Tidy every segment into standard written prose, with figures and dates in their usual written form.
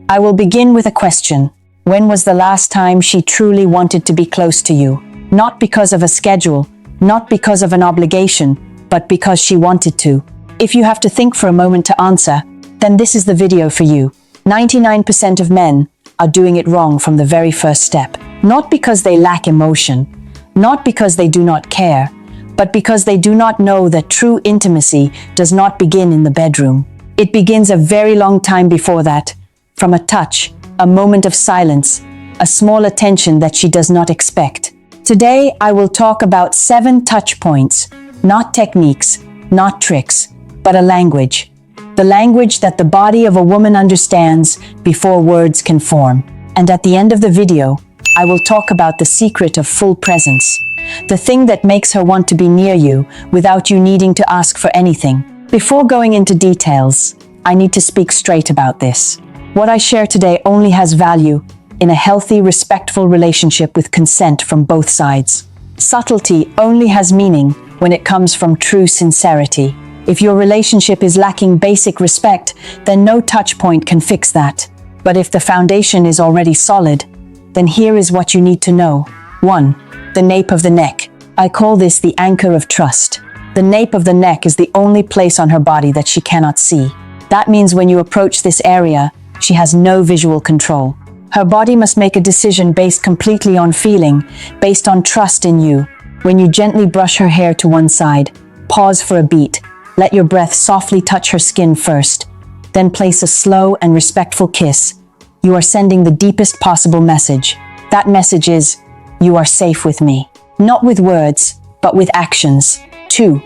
I will begin with a question. When was the last time she truly wanted to be close to you? Not because of a schedule, not because of an obligation, but because she wanted to. If you have to think for a moment to answer, then this is the video for you. 99% of men are doing it wrong from the very first step. Not because they lack emotion, not because they do not care, but because they do not know that true intimacy does not begin in the bedroom. It begins a very long time before that, from a touch, a moment of silence, a small attention that she does not expect. Today, I will talk about 7 touch points, not techniques, not tricks, but a language. The language that the body of a woman understands before words can form. And at the end of the video, I will talk about the secret of full presence, the thing that makes her want to be near you without you needing to ask for anything. Before going into details, I need to speak straight about this. What I share today only has value in a healthy, respectful relationship with consent from both sides. Subtlety only has meaning when it comes from true sincerity. If your relationship is lacking basic respect, then no touch point can fix that. But if the foundation is already solid, then here is what you need to know. 1. The nape of the neck. I call this the anchor of trust. The nape of the neck is the only place on her body that she cannot see. That means when you approach this area, she has no visual control. Her body must make a decision based completely on feeling, based on trust in you. When you gently brush her hair to one side, pause for a beat, let your breath softly touch her skin first, then place a slow and respectful kiss. You are sending the deepest possible message. That message is, you are safe with me. Not with words, but with actions. 2.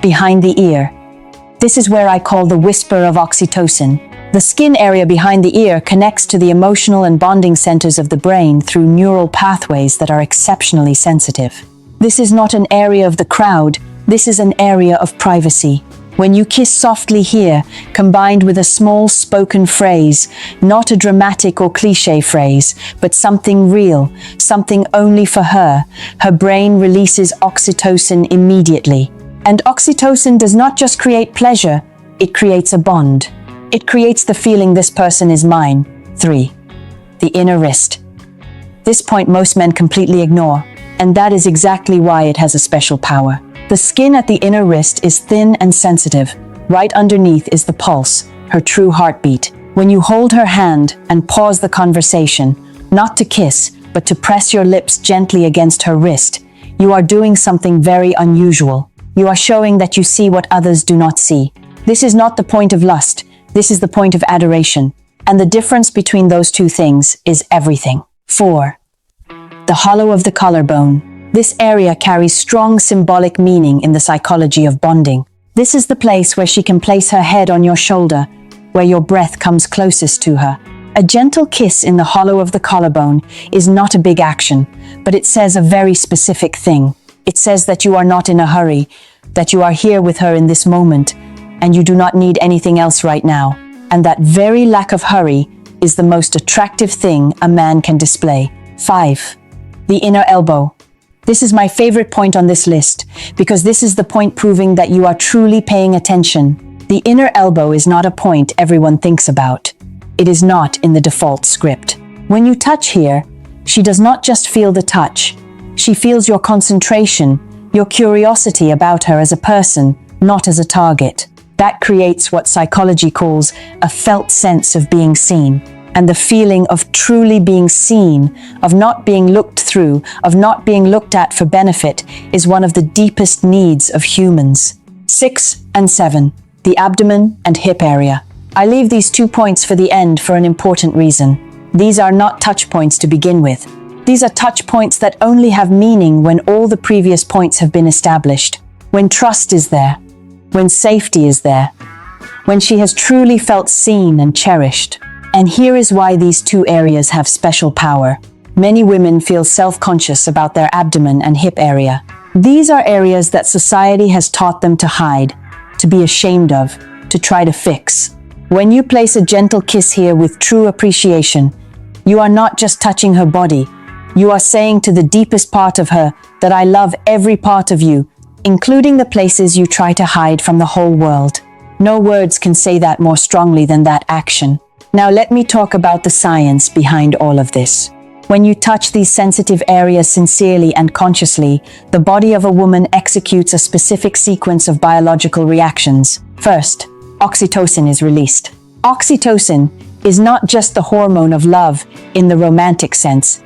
Behind the ear. This is where I call the whisper of oxytocin. The skin area behind the ear connects to the emotional and bonding centers of the brain through neural pathways that are exceptionally sensitive. This is not an area of the crowd, this is an area of privacy. When you kiss softly here, combined with a small spoken phrase, not a dramatic or cliché phrase, but something real, something only for her, her brain releases oxytocin immediately. And oxytocin does not just create pleasure, it creates a bond. It creates the feeling this person is mine. 3. The inner wrist. This point most men completely ignore, and that is exactly why it has a special power. The skin at the inner wrist is thin and sensitive. Right underneath is the pulse, her true heartbeat. When you hold her hand and pause the conversation, not to kiss, but to press your lips gently against her wrist, you are doing something very unusual. You are showing that you see what others do not see. This is not the point of lust. This is the point of adoration, and the difference between those two things is everything. 4. The hollow of the collarbone. This area carries strong symbolic meaning in the psychology of bonding. This is the place where she can place her head on your shoulder, where your breath comes closest to her. A gentle kiss in the hollow of the collarbone is not a big action, but it says a very specific thing. It says that you are not in a hurry, that you are here with her in this moment, and you do not need anything else right now. And that very lack of hurry is the most attractive thing a man can display. 5. The inner elbow. This is my favorite point on this list, because this is the point proving that you are truly paying attention. The inner elbow is not a point everyone thinks about. It is not in the default script. When you touch here, she does not just feel the touch. She feels your concentration, your curiosity about her as a person, not as a target. That creates what psychology calls a felt sense of being seen. And the feeling of truly being seen, of not being looked through, of not being looked at for benefit, is one of the deepest needs of humans. 6 and 7. The abdomen and hip area. I leave these 2 points for the end for an important reason. These are not touch points to begin with. These are touch points that only have meaning when all the previous points have been established. When trust is there. When safety is there, when she has truly felt seen and cherished. And here is why these 2 areas have special power. Many women feel self-conscious about their abdomen and hip area. These are areas that society has taught them to hide, to be ashamed of, to try to fix. When you place a gentle kiss here with true appreciation, you are not just touching her body. You are saying to the deepest part of her that I love every part of you, including the places you try to hide from the whole world. No words can say that more strongly than that action. Now let me talk about the science behind all of this. When you touch these sensitive areas sincerely and consciously, the body of a woman executes a specific sequence of biological reactions. First, oxytocin is released. Oxytocin is not just the hormone of love in the romantic sense.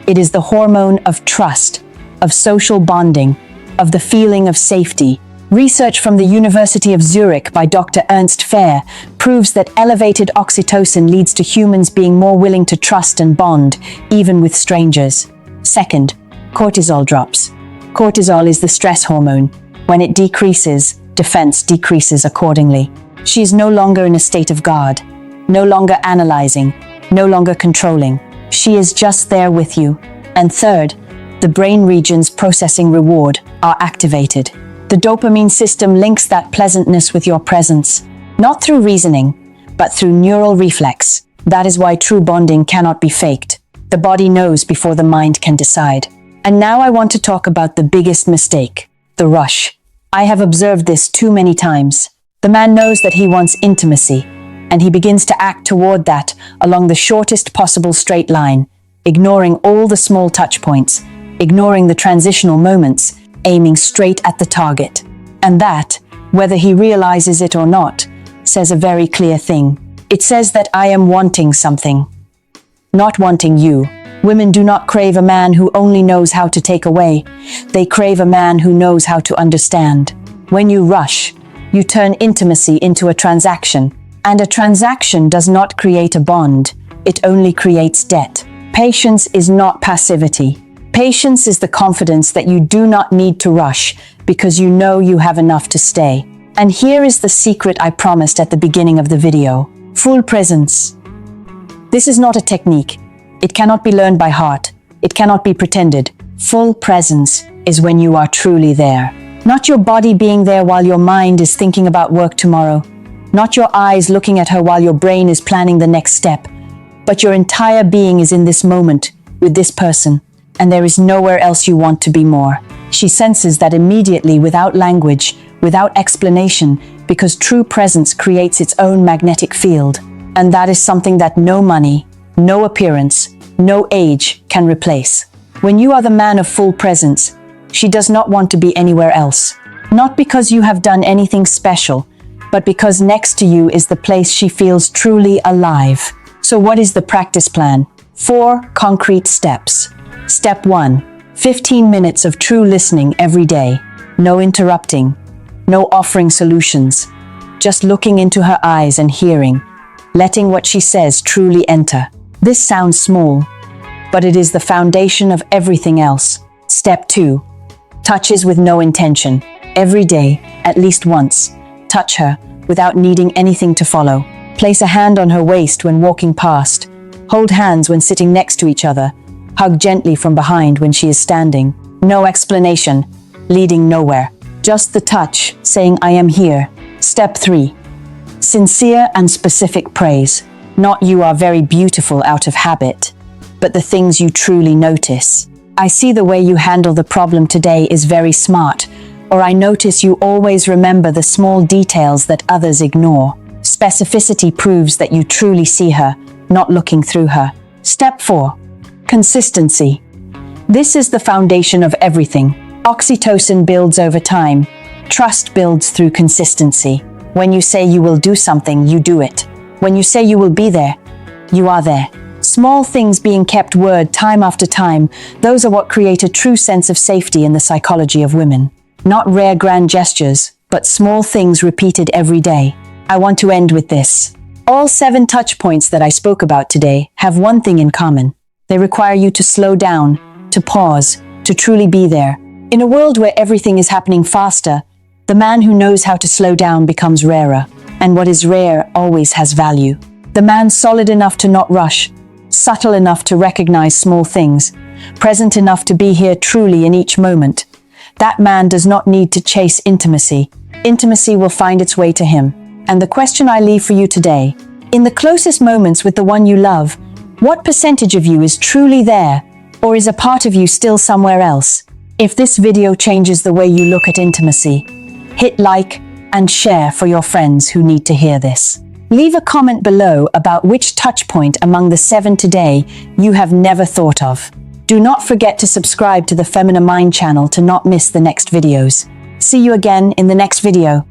It is the hormone of trust, of social bonding, of the feeling of safety. Research from the University of Zurich by Dr. Ernst Fehr proves that elevated oxytocin leads to humans being more willing to trust and bond, even with strangers. Second, cortisol drops. Cortisol is the stress hormone. When it decreases, defense decreases accordingly. She is no longer in a state of guard, no longer analyzing, no longer controlling. She is just there with you. And third, the brain regions processing reward are activated. The dopamine system links that pleasantness with your presence, not through reasoning, but through neural reflex. That is why true bonding cannot be faked. The body knows before the mind can decide. And now I want to talk about the biggest mistake, the rush. I have observed this too many times. The man knows that he wants intimacy, and he begins to act toward that along the shortest possible straight line, ignoring all the small touch points, ignoring the transitional moments, aiming straight at the target. And that, whether he realizes it or not, says a very clear thing. It says that I am wanting something, not wanting you. Women do not crave a man who only knows how to take away. They crave a man who knows how to understand. When you rush, you turn intimacy into a transaction. And a transaction does not create a bond. It only creates debt. Patience is not passivity. Patience is the confidence that you do not need to rush because you know you have enough to stay. And here is the secret I promised at the beginning of the video. Full presence. This is not a technique. It cannot be learned by heart. It cannot be pretended. Full presence is when you are truly there. Not your body being there while your mind is thinking about work tomorrow. Not your eyes looking at her while your brain is planning the next step. But your entire being is in this moment with this person. And there is nowhere else you want to be more. She senses that immediately, without language, without explanation, because true presence creates its own magnetic field. And that is something that no money, no appearance, no age can replace. When you are the man of full presence, she does not want to be anywhere else. Not because you have done anything special, but because next to you is the place she feels truly alive. So what is the practice plan? 4 concrete steps. Step 1. 15 minutes of true listening every day. No interrupting. No offering solutions. Just looking into her eyes and hearing. Letting what she says truly enter. This sounds small, but it is the foundation of everything else. Step 2. Touches with no intention. Every day, at least once. Touch her without needing anything to follow. Place a hand on her waist when walking past. Hold hands when sitting next to each other. Hug gently from behind when she is standing. No explanation, leading nowhere. Just the touch, saying I am here. Step 3. Sincere and specific praise. Not you are very beautiful out of habit, but the things you truly notice. I see the way you handle the problem today is very smart, or I notice you always remember the small details that others ignore. Specificity proves that you truly see her, not looking through her. Step 4. Consistency. This is the foundation of everything. Oxytocin builds over time. Trust builds through consistency. When you say you will do something, you do it. When you say you will be there, you are there. Small things being kept word time after time, those are what create a true sense of safety in the psychology of women. Not rare grand gestures, but small things repeated every day. I want to end with this. All 7 touch points that I spoke about today have one thing in common. They require you to slow down, to pause, to truly be there. In a world where everything is happening faster, the man who knows how to slow down becomes rarer, and what is rare always has value. The man solid enough to not rush, subtle enough to recognize small things, present enough to be here truly in each moment. That man does not need to chase intimacy. Intimacy will find its way to him. And the question I leave for you today, in the closest moments with the one you love, what percentage of you is truly there, or is a part of you still somewhere else? If this video changes the way you look at intimacy, hit like and share for your friends who need to hear this. Leave a comment below about which touch point among the 7 today you have never thought of. Do not forget to subscribe to the Femina Mind channel to not miss the next videos. See you again in the next video.